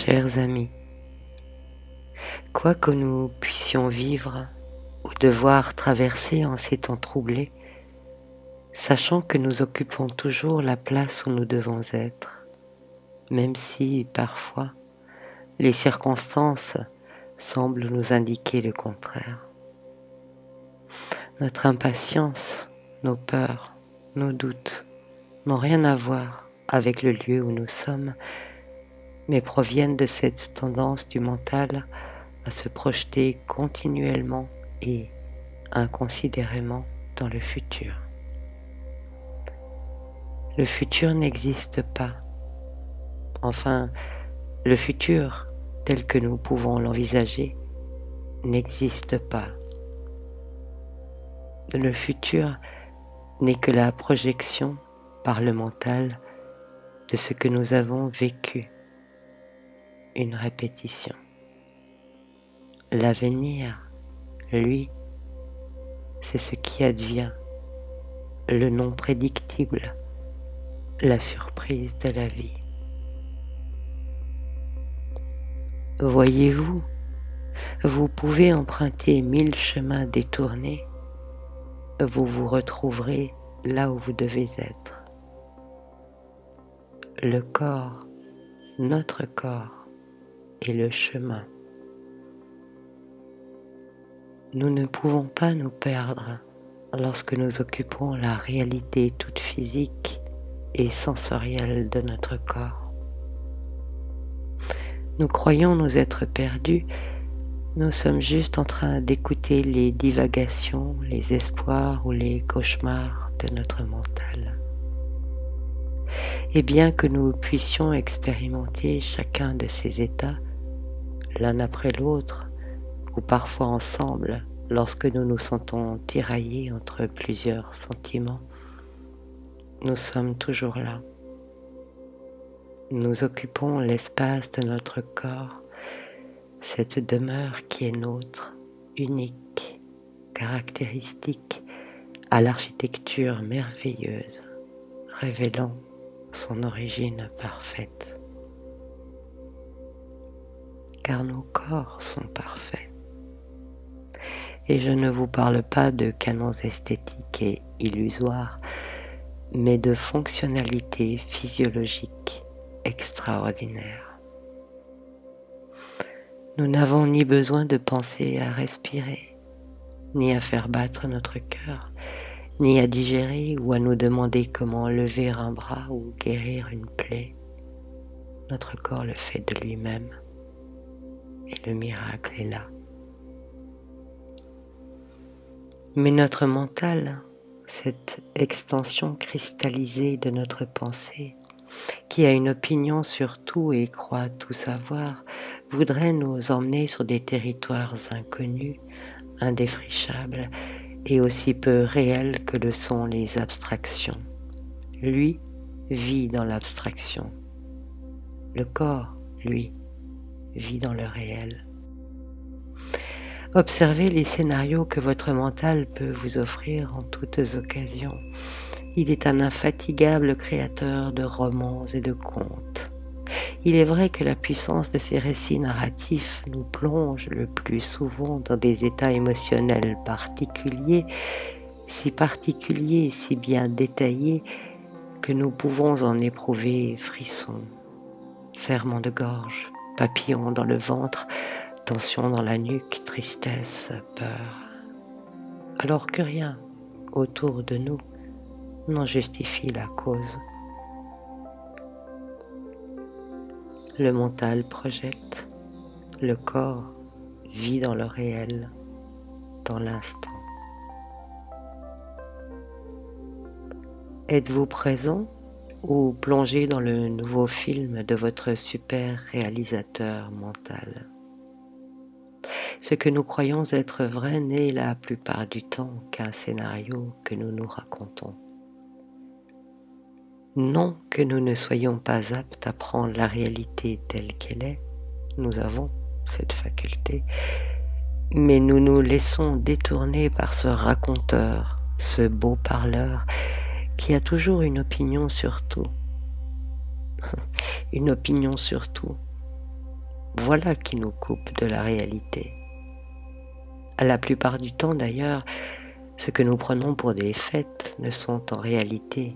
Chers amis, quoi que nous puissions vivre ou devoir traverser en ces temps troublés, sachant que nous occupons toujours la place où nous devons être, même si, parfois, les circonstances semblent nous indiquer le contraire. Notre impatience, nos peurs, nos doutes n'ont rien à voir avec le lieu où nous sommes, mais proviennent de cette tendance du mental à se projeter continuellement et inconsidérément dans le futur. Le futur n'existe pas. Enfin, le futur, tel que nous pouvons l'envisager, n'existe pas. Le futur n'est que la projection par le mental de ce que nous avons vécu, une répétition. L'avenir, lui, c'est ce qui advient, le non prédictible, la surprise de la vie. Voyez-vous, vous pouvez emprunter 1000 chemins détournés, vous vous retrouverez là où vous devez être. Le corps, notre corps, est le chemin. Nous ne pouvons pas nous perdre lorsque nous occupons la réalité toute physique et sensorielle de notre corps. Nous croyons nous être perdus, nous sommes juste en train d'écouter les divagations, les espoirs ou les cauchemars de notre mental. Et bien que nous puissions expérimenter chacun de ces états, l'un après l'autre, ou parfois ensemble, lorsque nous nous sentons tiraillés entre plusieurs sentiments, nous sommes toujours là. Nous occupons l'espace de notre corps, cette demeure qui est nôtre, unique, caractéristique, à l'architecture merveilleuse, révélant son origine parfaite. Car nos corps sont parfaits. Et je ne vous parle pas de canons esthétiques et illusoires, mais de fonctionnalités physiologiques extraordinaires. Nous n'avons ni besoin de penser à respirer, ni à faire battre notre cœur, ni à digérer ou à nous demander comment lever un bras ou guérir une plaie. Notre corps le fait de lui-même, et le miracle est là. Mais notre mental, cette extension cristallisée de notre pensée, qui a une opinion sur tout et croit tout savoir, voudrait nous emmener sur des territoires inconnus, indéfrichables et aussi peu réels que le sont les abstractions. Lui vit dans l'abstraction. Le corps, lui, vit dans le réel. Observez les scénarios que votre mental peut vous offrir en toutes occasions. Il est un infatigable créateur de romans et de contes. Il est vrai que la puissance de ces récits narratifs nous plonge le plus souvent dans des états émotionnels particuliers et si bien détaillés que nous pouvons en éprouver frissons, serrements de gorge, papillons dans le ventre, tension dans la nuque, tristesse, peur. Alors que rien autour de nous n'en justifie la cause. Le mental projette, le corps vit dans le réel, dans l'instant. Êtes-vous présent ou plongé dans le nouveau film de votre super réalisateur mental? Ce que nous croyons être vrai n'est la plupart du temps qu'un scénario que nous nous racontons. Non que nous ne soyons pas aptes à prendre la réalité telle qu'elle est, nous avons cette faculté, mais nous nous laissons détourner par ce raconteur, ce beau parleur, qui a toujours une opinion sur tout. Une opinion sur tout. Voilà qui nous coupe de la réalité. La plupart du temps d'ailleurs, ce que nous prenons pour des faits ne sont en réalité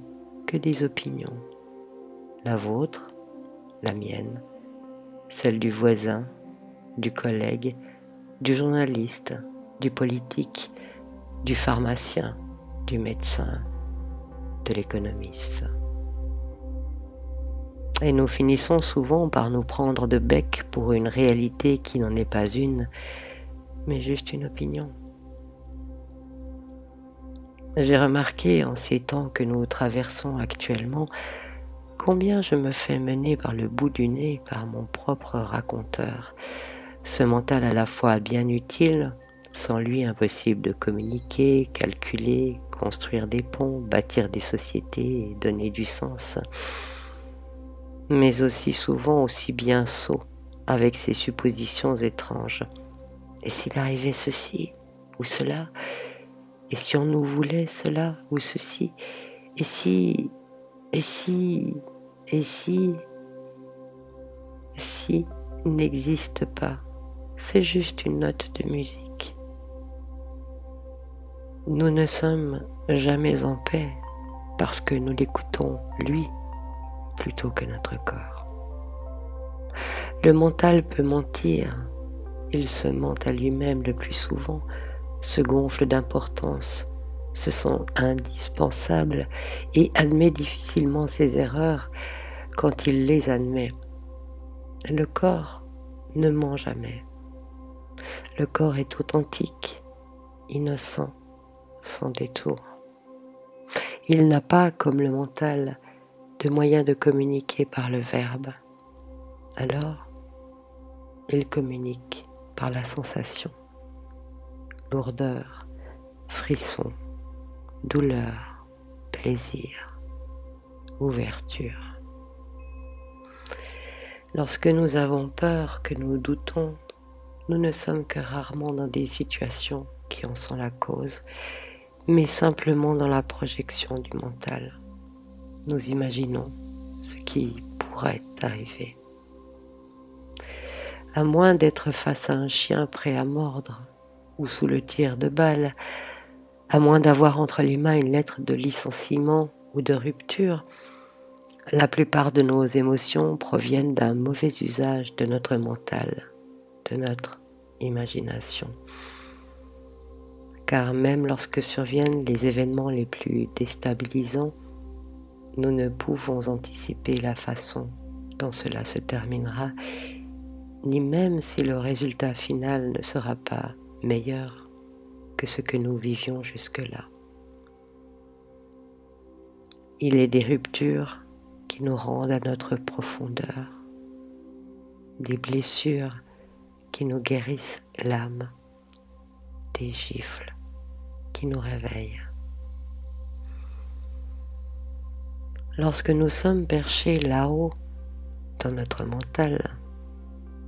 que des opinions. La vôtre, la mienne, celle du voisin, du collègue, du journaliste, du politique, du pharmacien, du médecin, de l'économiste. Et nous finissons souvent par nous prendre de bec pour une réalité qui n'en est pas une, mais juste une opinion. J'ai remarqué en ces temps que nous traversons actuellement combien je me fais mener par le bout du nez par mon propre raconteur. Ce mental à la fois bien utile, sans lui impossible de communiquer, calculer, construire des ponts, bâtir des sociétés et donner du sens, mais aussi souvent aussi bien sot avec ses suppositions étranges. Et s'il arrivait ceci ou cela, et si on nous voulait cela ou ceci, et si, et si, et si n'existe pas, c'est juste une note de musique. Nous ne sommes jamais en paix parce que nous l'écoutons lui plutôt que notre corps. Le mental peut mentir, il se ment à lui-même le plus souvent, se gonfle d'importance, se sent indispensable et admet difficilement ses erreurs quand il les admet. Le corps ne ment jamais. Le corps est authentique, innocent, sans détour. Il n'a pas, comme le mental, de moyen de communiquer par le verbe. Alors, il communique par la sensation. Lourdeur, frisson, douleur, plaisir, ouverture. Lorsque nous avons peur, que nous doutons, nous ne sommes que rarement dans des situations qui en sont la cause, mais simplement dans la projection du mental. Nous imaginons ce qui pourrait arriver. À moins d'être face à un chien prêt à mordre ou sous le tir de balle, à moins d'avoir entre les mains une lettre de licenciement ou de rupture, la plupart de nos émotions proviennent d'un mauvais usage de notre mental, de notre imagination. Car même lorsque surviennent les événements les plus déstabilisants, nous ne pouvons anticiper la façon dont cela se terminera, ni même si le résultat final ne sera pas meilleur que ce que nous vivions jusque-là. Il est des ruptures qui nous rendent à notre profondeur, des blessures qui nous guérissent l'âme, des gifles qui nous réveillent. Lorsque nous sommes perchés là-haut, dans notre mental,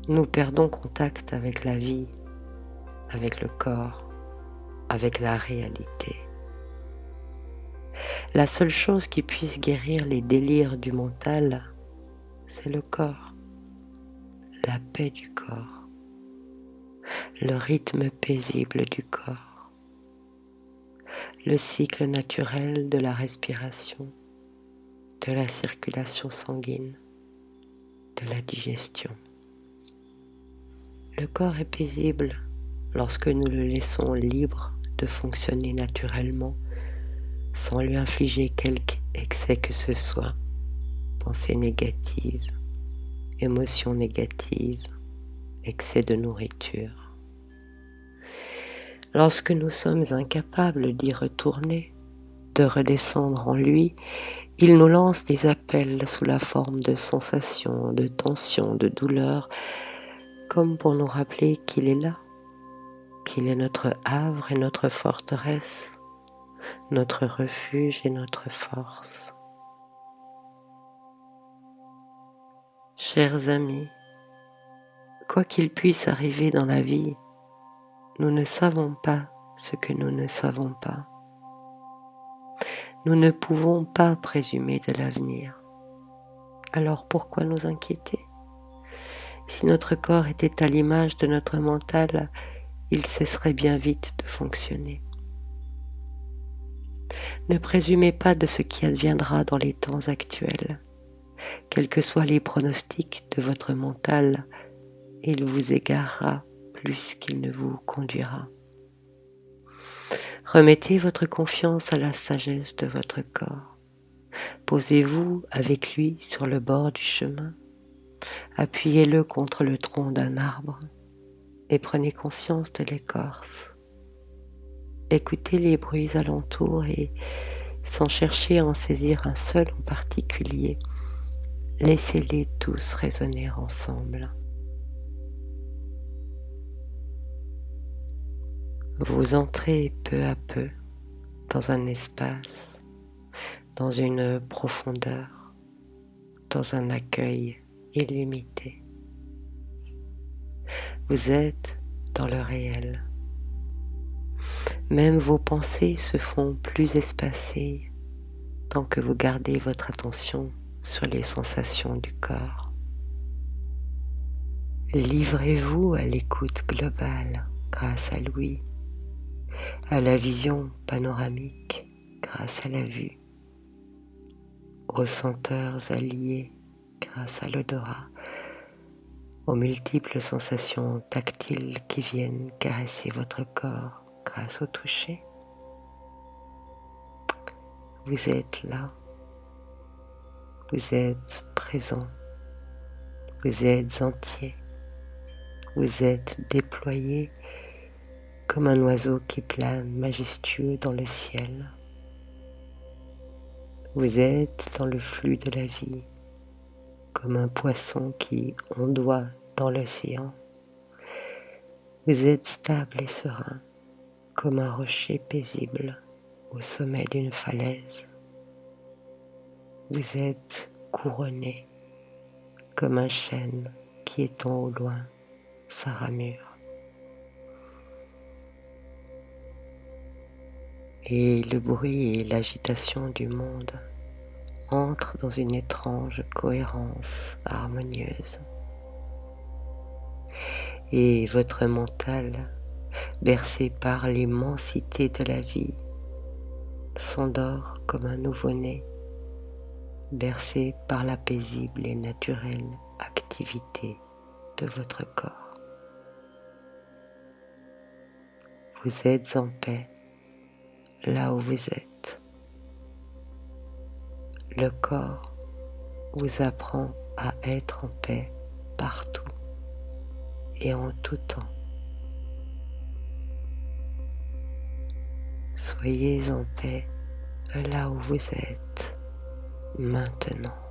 nous perdons contact avec la vie, avec le corps, avec la réalité. La seule chose qui puisse guérir les délires du mental, c'est le corps, la paix du corps, le rythme paisible du corps, le cycle naturel de la respiration, de la circulation sanguine, de la digestion. Le corps est paisible lorsque nous le laissons libre de fonctionner naturellement sans lui infliger quelque excès que ce soit, pensée négative, émotion négative, excès de nourriture. Lorsque nous sommes incapables d'y retourner, de redescendre en lui, il nous lance des appels sous la forme de sensations, de tensions, de douleurs, comme pour nous rappeler qu'il est là, qu'il est notre havre et notre forteresse, notre refuge et notre force. Chers amis, quoi qu'il puisse arriver dans la vie, nous ne savons pas ce que nous ne savons pas. Nous ne pouvons pas présumer de l'avenir. Alors pourquoi nous inquiéter ? Si notre corps était à l'image de notre mental, il cesserait bien vite de fonctionner. Ne présumez pas de ce qui adviendra dans les temps actuels. Quels que soient les pronostics de votre mental, il vous égarera plus qu'il ne vous conduira. Remettez votre confiance à la sagesse de votre corps. Posez-vous avec lui sur le bord du chemin. Appuyez-le contre le tronc d'un arbre et prenez conscience de l'écorce. Écoutez les bruits alentours et, sans chercher à en saisir un seul en particulier, laissez-les tous résonner ensemble. Vous entrez peu à peu dans un espace, dans une profondeur, dans un accueil illimité. Vous êtes dans le réel. Même vos pensées se font plus espacées tant que vous gardez votre attention sur les sensations du corps. Livrez-vous à l'écoute globale grâce à l'ouïe, à la vision panoramique grâce à la vue, aux senteurs alliés grâce à l'odorat, aux multiples sensations tactiles qui viennent caresser votre corps grâce au toucher. Vous êtes là, vous êtes présent, vous êtes entier, vous êtes déployé comme un oiseau qui plane majestueux dans le ciel. Vous êtes dans le flux de la vie, comme un poisson qui ondoie dans l'océan. Vous êtes stable et serein, comme un rocher paisible au sommet d'une falaise. Vous êtes couronné, comme un chêne qui étend au loin sa ramure. Et le bruit et l'agitation du monde entrent dans une étrange cohérence harmonieuse. Et votre mental, bercé par l'immensité de la vie, s'endort comme un nouveau-né, bercé par la paisible et naturelle activité de votre corps. Vous êtes en paix là où vous êtes. Le corps vous apprend à être en paix partout et en tout temps. Soyez en paix là où vous êtes maintenant.